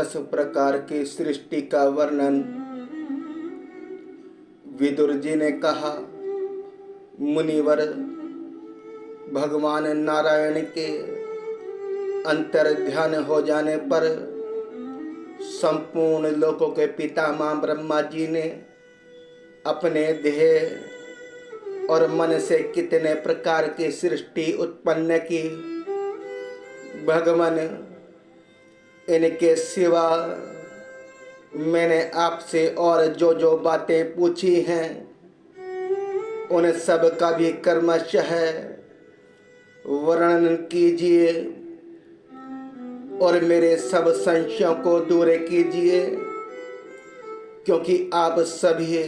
10 प्रकार की सृष्टि का वर्णन विदुर जी ने कहा। मुनिवर भगवान नारायण के अंतर ध्यान हो जाने पर संपूर्ण लोकों के पितामह ब्रह्मा जी ने अपने देह और मन से कितने प्रकार की सृष्टि उत्पन्न की। भगवान, इनके सिवा मैंने आपसे और जो जो बातें पूछी हैं उन सब का भी क्रमशः वर्णन कीजिए और मेरे सब संशयों को दूर कीजिए, क्योंकि आप सभी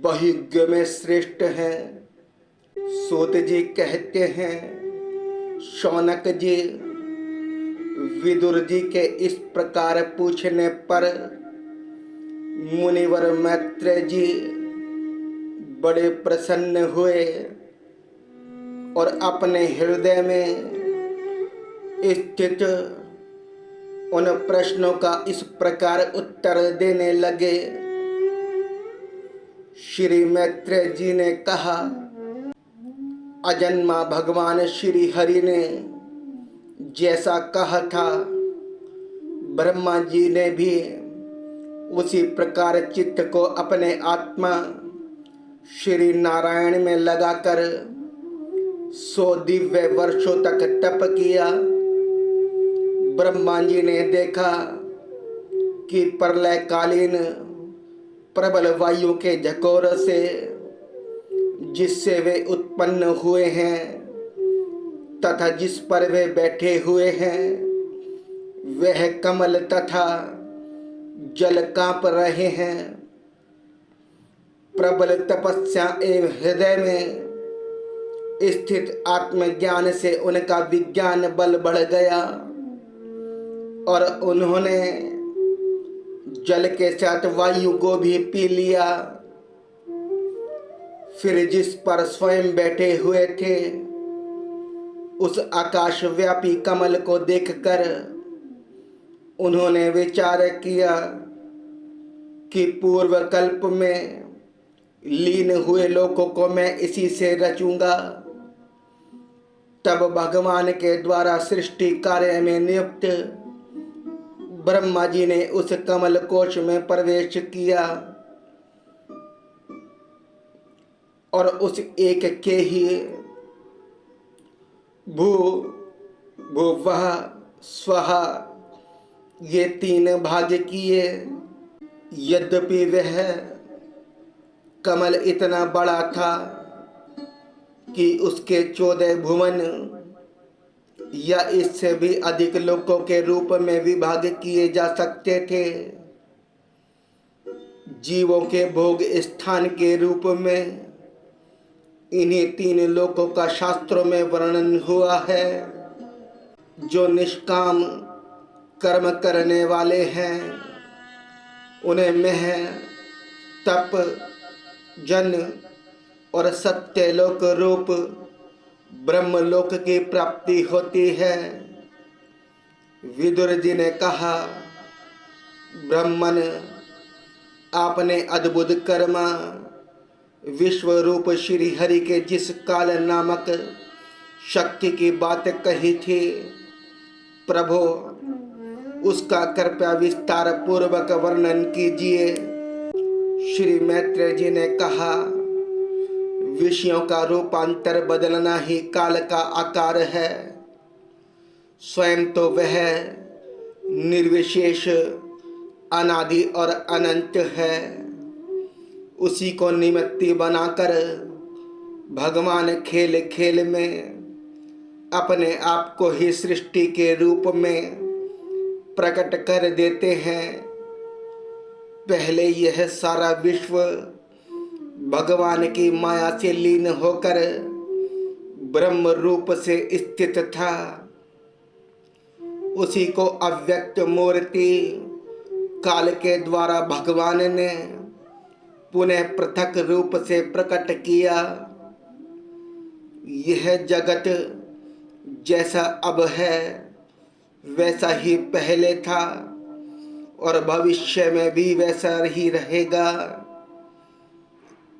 बहुज्ञ में श्रेष्ठ हैं। सूत जी कहते हैं, शौनक जी, विदुर जी के इस प्रकार पूछने पर मुनिवर मैत्रेय जी बड़े प्रसन्न हुए और अपने हृदय में स्थित उन प्रश्नों का इस प्रकार उत्तर देने लगे। श्री मैत्रेय जी ने कहा, अजन्मा भगवान श्री हरि ने जैसा कहा था, ब्रह्मा जी ने भी उसी प्रकार चित्त को अपने आत्मा श्री नारायण में लगाकर 100 दिव्य वर्षों तक तप किया। ब्रह्मा जी ने देखा कि प्रलयकालीन प्रबल वायु के झकोर से जिससे वे उत्पन्न हुए हैं तथा जिस पर वे बैठे हुए हैं वह कमल तथा जल कांप रहे हैं। प्रबल तपस्या एवं हृदय में स्थित आत्मज्ञान से उनका विज्ञान बल बढ़ गया और उन्होंने जल के साथ वायु को भी पी लिया। फिर जिस पर स्वयं बैठे हुए थे उस आकाश व्यापी कमल को देखकर उन्होंने विचार किया कि पूर्व कल्प में लीन हुए लोकों को मैं इसी से रचूंगा। तब भगवान के द्वारा सृष्टि कार्य में नियुक्त ब्रह्मा जी ने उस कमल कोश में प्रवेश किया और उस एक के ही भू भुवः स्वः ये 3 भाग किए। यद्यपि वह कमल इतना बड़ा था कि उसके 14 भुवन या इससे भी अधिक लोकों के रूप में विभाग किए जा सकते थे। जीवों के भोग स्थान के रूप में इन्हीं 3 लोकों का शास्त्रों में वर्णन हुआ है। जो निष्काम कर्म करने वाले हैं उन्हें मेह, तप, जन और सत्यलोक रूप ब्रह्मलोक की प्राप्ति होती है। विदुर जी ने कहा, ब्राह्मण, आपने अद्भुत कर्म विश्व रूप श्री हरि के जिस काल नामक शक्ति की बात कही थी, प्रभु उसका कृपया विस्तार पूर्वक वर्णन कीजिए। श्री मैत्रेय जी ने कहा, विषयों का रूपांतर बदलना ही काल का आकार है। स्वयं तो वह निर्विशेष, अनादि और अनंत है। उसी को निमित्त बनाकर भगवान खेल खेल में अपने आप को ही सृष्टि के रूप में प्रकट कर देते हैं। पहले यह सारा विश्व भगवान की माया से लीन होकर ब्रह्म रूप से स्थित था। उसी को अव्यक्त मूर्ति काल के द्वारा भगवान ने पुनः पृथक रूप से प्रकट किया। यह जगत जैसा अब है वैसा ही पहले था और भविष्य में भी वैसा ही रहेगा।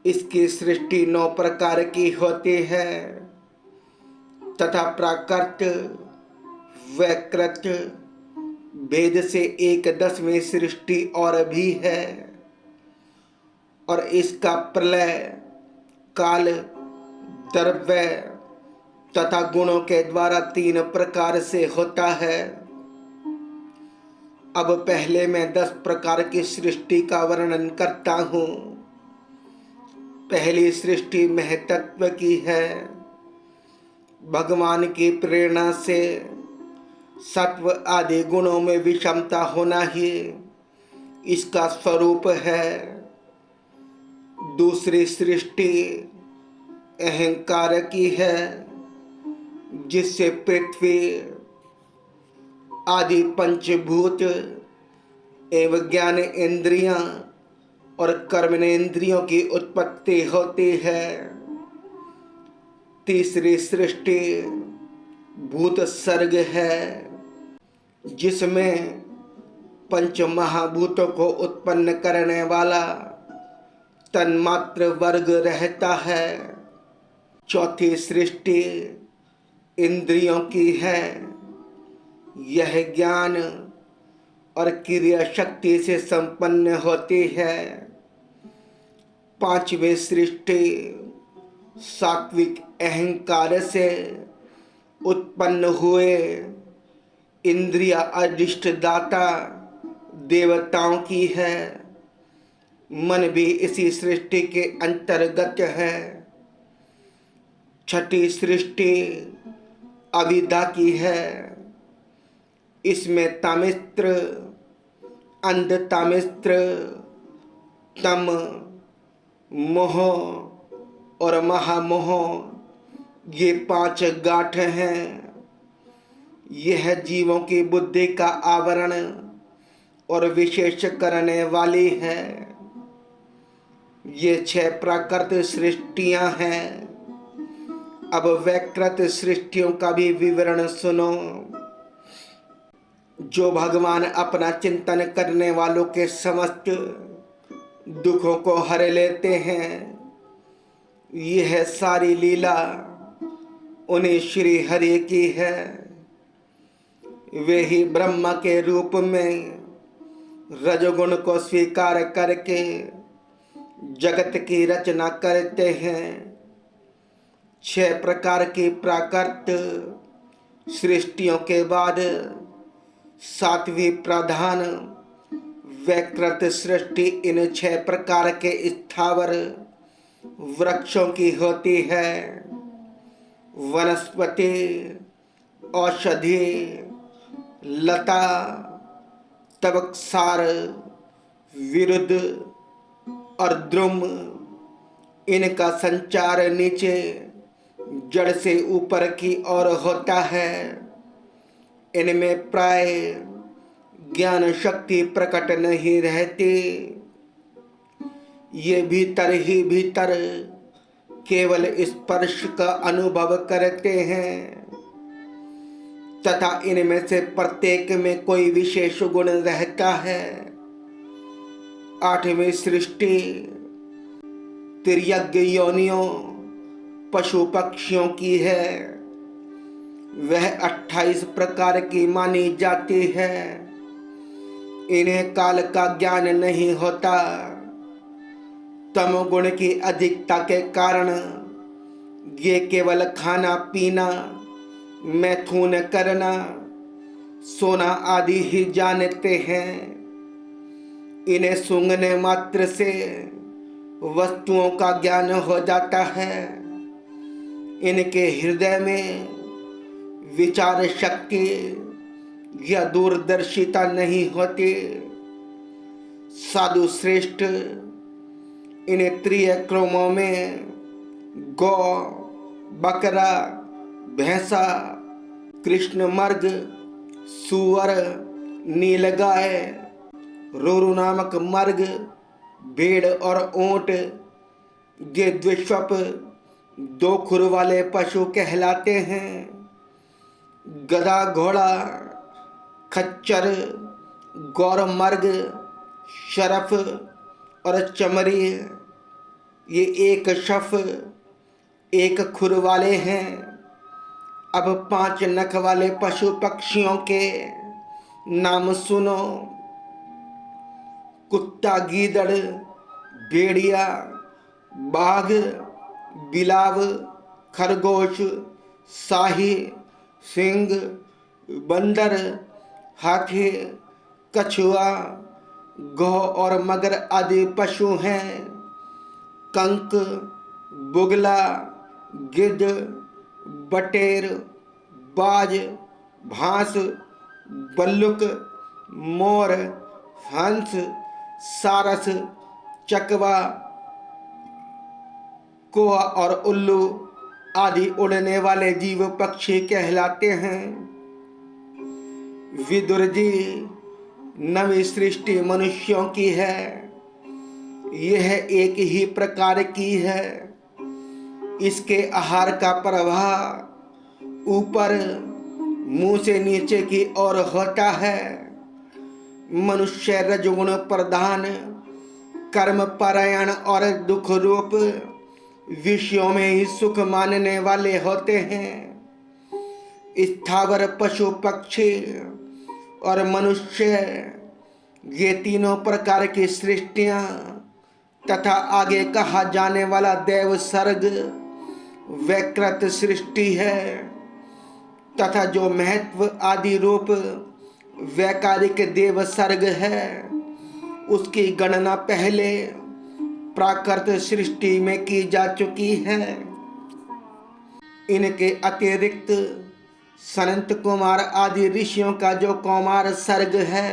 इसकी सृष्टि 9 प्रकार की होती है तथा प्राकृत वैकृत भेद से एक 10वीं सृष्टि और भी है, और इसका प्रलय काल द्रव्य तथा गुणों के द्वारा 3 प्रकार से होता है। अब पहले मैं 10 प्रकार की सृष्टि का वर्णन करता हूँ। पहली सृष्टि महतत्व की है। भगवान की प्रेरणा से सत्व आदि गुणों में विषमता होना ही इसका स्वरूप है। दूसरी सृष्टि अहंकार की है, जिससे पृथ्वी आदि पंचभूत एवं ज्ञान इंद्रियां और कर्मेंद्रियों की उत्पत्ति होती है। तीसरी सृष्टि भूत सर्ग है, जिसमें पंच महाभूतों को उत्पन्न करने वाला तन्मात्र वर्ग रहता है। चौथी सृष्टि इंद्रियों की है। यह ज्ञान और क्रिया शक्ति से संपन्न होती है। पांचवी सृष्टि सात्विक अहंकार से उत्पन्न हुए इंद्रिय अधिष्ठ दाता देवताओं की है। मन भी इसी सृष्टि के अंतर्गत है। छठी सृष्टि अविद्या की है। इसमें तामित्र, अंध तामित्र, तम, मोह और महामोह, ये 5 गांठ हैं। यह जीवों की बुद्धि का आवरण और विशेष करने वाली है। ये 6 प्राकृत सृष्टियां हैं। अब वैकृत सृष्टियों का भी विवरण सुनो। जो भगवान अपना चिंतन करने वालों के समस्त दुखों को हर लेते हैं, यह सारी लीला उन्हीं श्री हरि की है। वे ही ब्रह्मा के रूप में रजोगुण को स्वीकार करके जगत की रचना करते हैं। 6 प्रकार की प्राकृत सृष्टियों के बाद 7वीं प्रधान वैकृत सृष्टि इन 6 प्रकार के स्थावर वृक्षों की होती है। वनस्पति, औषधि, लता, तबकसार, विरुद्ध और द्रुम, इनका संचार नीचे जड़ से ऊपर की ओर होता है। इनमें प्राय ज्ञान शक्ति प्रकट नहीं रहती। ये भीतर ही भीतर केवल स्पर्श का अनुभव करते हैं तथा इनमें से प्रत्येक में कोई विशेष गुण रहता है। 8वीं सृष्टि तिर्यक योनियों पशु पक्षियों की है। वह 28 प्रकार की मानी जाती है। इन्हें काल का ज्ञान नहीं होता। तमोगुण की अधिकता के कारण ये केवल खाना पीना, मैथुन करना, सोना आदि ही जानते हैं। इन्हें सूंघने मात्र से वस्तुओं का ज्ञान हो जाता है। इनके हृदय में विचार शक्ति या दूरदर्शिता नहीं होती। साधु श्रेष्ठ इन त्रिय क्रमों में गौ, बकरा, भैंसा, कृष्ण मर्ग, सुअर, नीलगाय, रोरु नामक मर्ग, भेड़ और ऊंट, ये द्विष्वप 2 खुर वाले पशु कहलाते हैं। गधा, घोड़ा, खच्चर, गौरमर्ग, शरफ और चमरी, ये एक शफ एक खुर वाले हैं। अब 5 नख वाले पशु पक्षियों के नाम सुनो। कुत्ता, गीदड़, भेड़िया, बाघ, बिलाव, खरगोश, शाही, सिंह, बंदर, हाथी, कछुआ, गौ और मगर आदि पशु हैं। कंक, बुगला, गिद्ध, बटेर, बाज, भांस, बल्लुक, मोर, हंस, सारस, चकवा, कोआ और उल्लू आदि उड़ने वाले जीव पक्षी कहलाते हैं। विदुर जी, नवी सृष्टि मनुष्यों की है। यह एक ही प्रकार की है। इसके आहार का प्रवाह ऊपर मुंह से नीचे की ओर होता है। मनुष्य रजगुण प्रधान, कर्म परायण और दुख रूप विषयों में ही सुख मानने वाले होते हैं। स्थावर, पशु, पक्षी और मनुष्य, ये तीनों प्रकार की सृष्टियां तथा आगे कहा जाने वाला देव सर्ग वैकृत सृष्टि है तथा जो महत्व आदि रूप वैकारिक देव सर्ग है, उसकी गणना पहले प्राकृत सृष्टि में की जा चुकी है। इनके अतिरिक्त सनंत कुमार आदि ऋषियों का जो कौमार सर्ग है,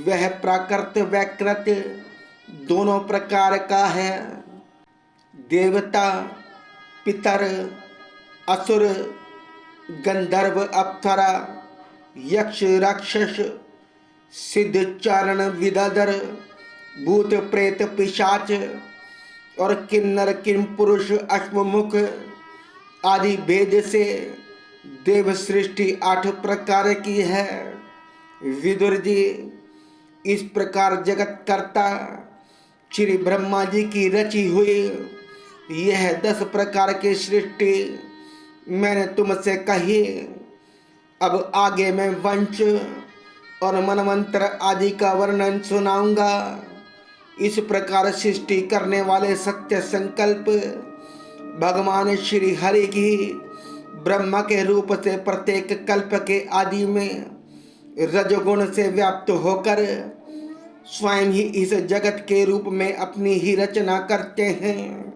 वह प्राकृत वैकृत दोनों प्रकार का है। देवता, पितर, असुर, गंधर्व, अप्सरा, यक्ष, राक्षस, सिद्ध, चारण, विद्याधर, भूत, प्रेत, पिशाच और किन्नर, किंपुरुष, अश्वमुख आदि भेद से देव सृष्टि 8 प्रकार की है। विदुर जी, इस प्रकार जगत कर्ता श्री ब्रह्मा जी की रची हुई यह 10 प्रकार की सृष्टि मैंने तुमसे कही। अब आगे मैं वंश और मनवंतर आदि का वर्णन सुनाऊंगा। इस प्रकार सृष्टि करने वाले सत्य संकल्प भगवान श्री हरि की ब्रह्मा के रूप से प्रत्येक कल्प के आदि में रजगुण से व्याप्त होकर स्वयं ही इस जगत के रूप में अपनी ही रचना करते हैं।